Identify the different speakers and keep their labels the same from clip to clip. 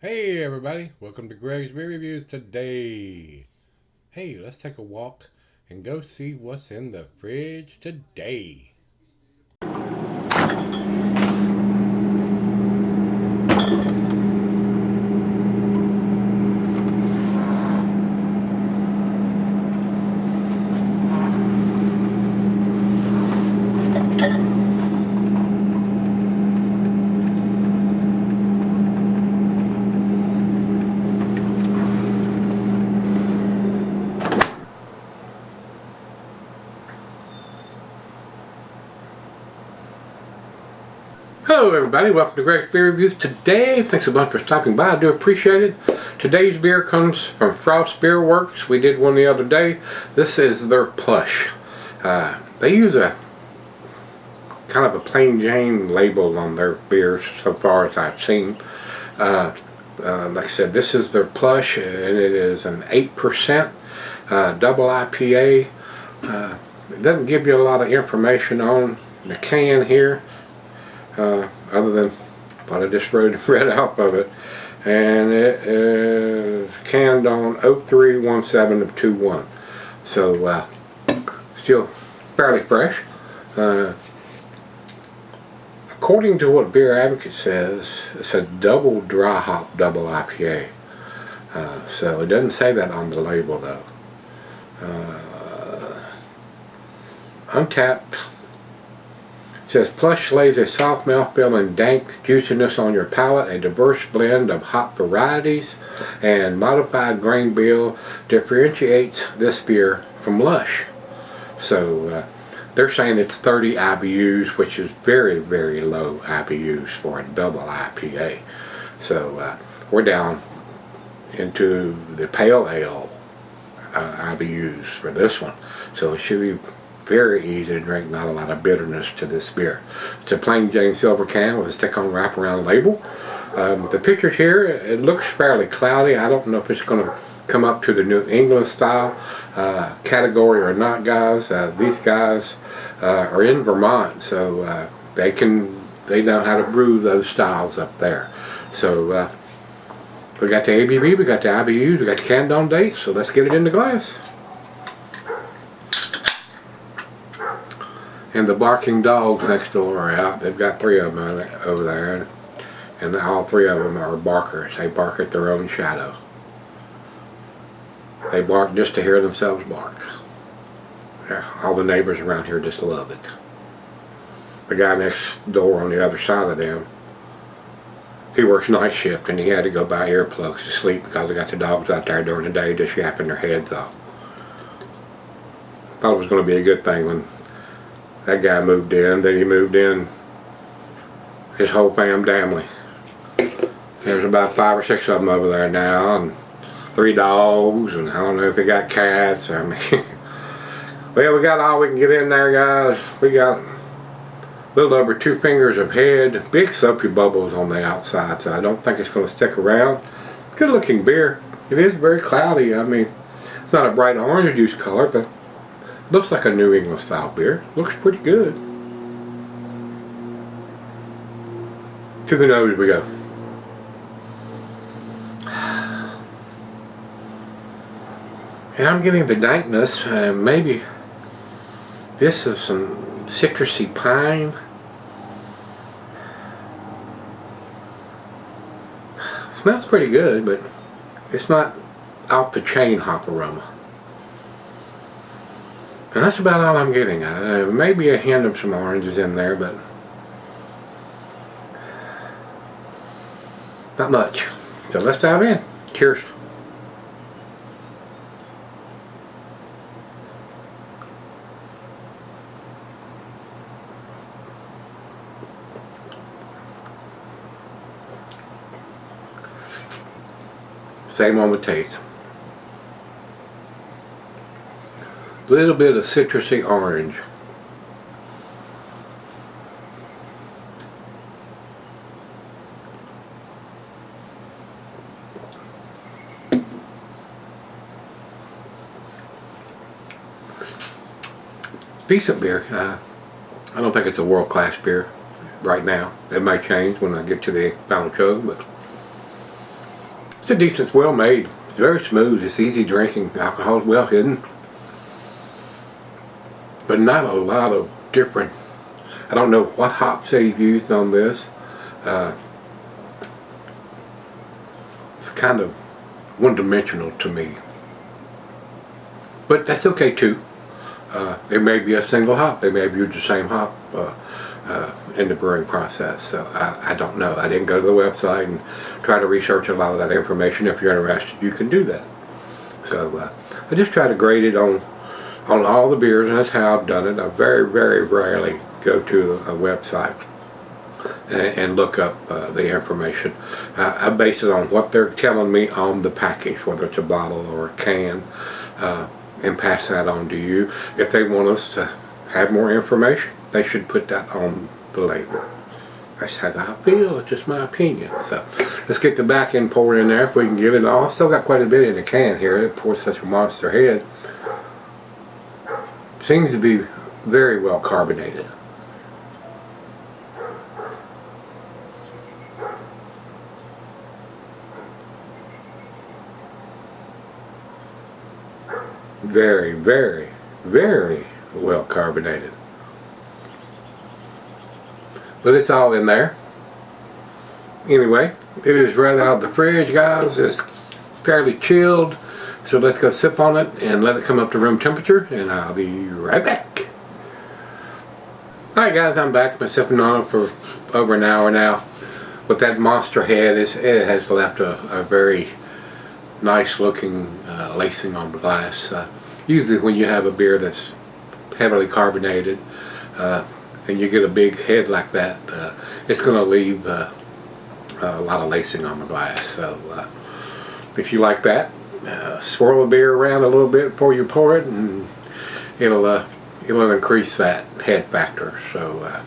Speaker 1: Hey everybody, welcome to Gregsbeerreviews today. Hey, let's take a walk and go see what's in the fridge today. Hello everybody, welcome to Gregsbeerreviews today. Thanks a bunch for stopping by, I do appreciate it. Today's beer comes from Frost Beer Works. We did one the other day. This is their Plush. They use a kind of a plain Jane label on their beers so far as I've seen. Like I said, this is their Plush and it is an 8% double IPA. It doesn't give you a lot of information on the can here. Other than what I just read off of it, and it is canned on 03/17 of 21, so still fairly fresh. According to what Beer Advocate says, it's a double dry hop double IPA, so it doesn't say that on the label though. Untapped. Says Plush lays a soft mouthfeel and dank juiciness on your palate. A diverse blend of hop varieties and modified grain bill differentiates this beer from Lush. So they're saying it's 30 IBUs, which is very, very low IBUs for a double IPA. So we're down into the pale ale IBUs for this one. So it should be very easy to drink, not a lot of bitterness to this beer. It's a plain Jane silver can with a stick-on wraparound label. The pictures here, it looks fairly cloudy. I don't know if it's going to come up to the New England style category or not, guys. These guys are in Vermont, so they know how to brew those styles up there. So we got the ABV, we got the IBUs, we got the canned on date, so let's get it in the glass. And the barking dogs next door are out. They've got 3 of them over there, and all 3 of them are barkers. They bark at their own shadow. They bark just to hear themselves bark. Yeah, all the neighbors around here just love it. The guy next door on the other side of them, he works night shift and he had to go buy earplugs to sleep because they got the dogs out there during the day just yapping their heads off. Thought it was going to be a good thing when that guy moved in. Then he moved in his whole family. There's about 5 or 6 of them over there now, and 3 dogs, and I don't know if he got cats. I mean, well, we got all we can get in there, guys. We got a little over 2 fingers of head, big soapy bubbles on the outside, so I don't think it's going to stick around. Good looking beer. It is very cloudy. I mean, it's not a bright orange juice color, but looks like a New England style beer. Looks pretty good. To the nose we go. And I'm getting the dankness. Maybe this is some citrusy pine. Smells pretty good, but it's not off the chain hop aroma. And that's about all I'm getting. Maybe a hint of some oranges in there, but not much. So let's dive in. Cheers. Same on the taste. Little bit of citrusy orange. Decent beer. I don't think it's a world-class beer right now. It might change when I get to the final chug, but It's a decent, well made. It's very smooth. It's easy drinking. Alcohol's well hidden, but not a lot of different. I don't know what hops they've used on this. It's kind of one-dimensional to me, but that's okay too. It may be a single hop. They may have used the same hop in the brewing process. So I don't know. I didn't go to the website and try to research a lot of that information. If you're interested, you can do that. So I just try to grade it on all the beers, and that's how I've done it. I very, very rarely go to a website and look up the information. I base it on what they're telling me on the package, whether it's a bottle or a can, and pass that on to you. If they want us to have more information, they should put that on the label. That's how I feel. It's just my opinion. So let's get the back end poured in there if we can get it all. Still got quite a bit in the can here. It pours such a monster head. Seems to be very well carbonated. Very, very, very well carbonated. But it's all in there. Anyway, it is right out of the fridge, guys. It's fairly chilled. So let's go sip on it and let it come up to room temperature, and I'll be right back. Alright guys, I'm back. Been sipping on it for over an hour now. With that monster head, it has left a very nice looking lacing on the glass. Usually when you have a beer that's heavily carbonated and you get a big head like that, it's going to leave a lot of lacing on the glass. So if you like that, swirl the beer around a little bit before you pour it, and it'll increase that head factor. So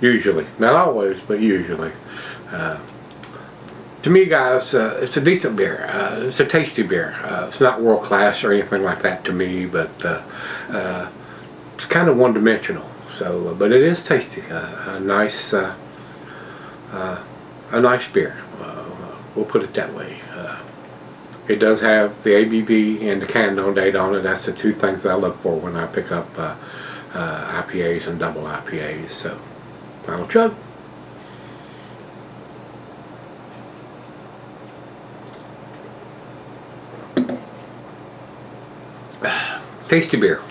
Speaker 1: usually, not always, but usually. To me, guys, it's a decent beer. It's a tasty beer. It's not world class or anything like that to me, but it's kind of one-dimensional. So, but it is tasty. A nice beer. We'll put it that way. It does have the ABV and the can date on it. That's the two things I look for when I pick up IPAs and double IPAs. So, final chug. Tasty beer.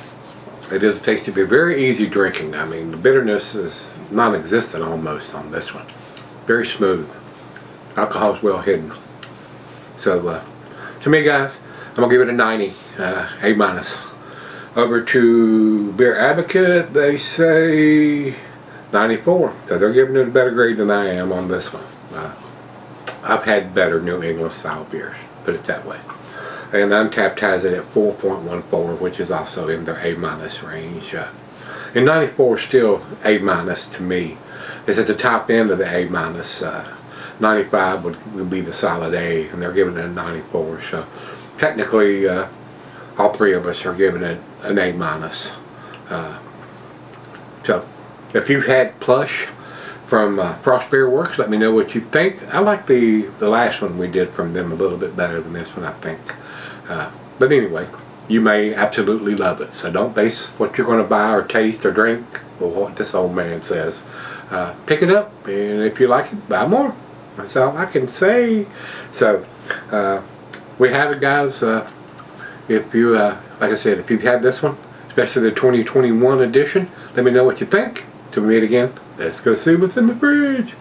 Speaker 1: It is a tasty beer. Very easy drinking. I mean, the bitterness is non-existent almost on this one. Very smooth. Alcohol's well hidden. So, to me, guys, I'm gonna give it a 90, A minus. Over to Beer Advocate, they say 94. So they're giving it a better grade than I am on this one. I've had better New England style beers, put it that way. And Untapped has it at 4.14, which is also in their A minus range. And 94 is still A minus to me. It's at the top end of the A minus. 95 would be the solid A, and they're giving it a 94. So technically, all three of us are giving it an A minus. So if you've had Plush from Frost Beer Works, let me know what you think. I like the last one we did from them a little bit better than this one, I think. But anyway, you may absolutely love it. So don't base what you're going to buy or taste or drink on what this old man says. Pick it up, and if you like it, buy more. That's all I can say. So we have it, guys. If you, like I said, if you've had this one, especially the 2021 edition, let me know what you think. Till we meet again, let's go see what's in the fridge.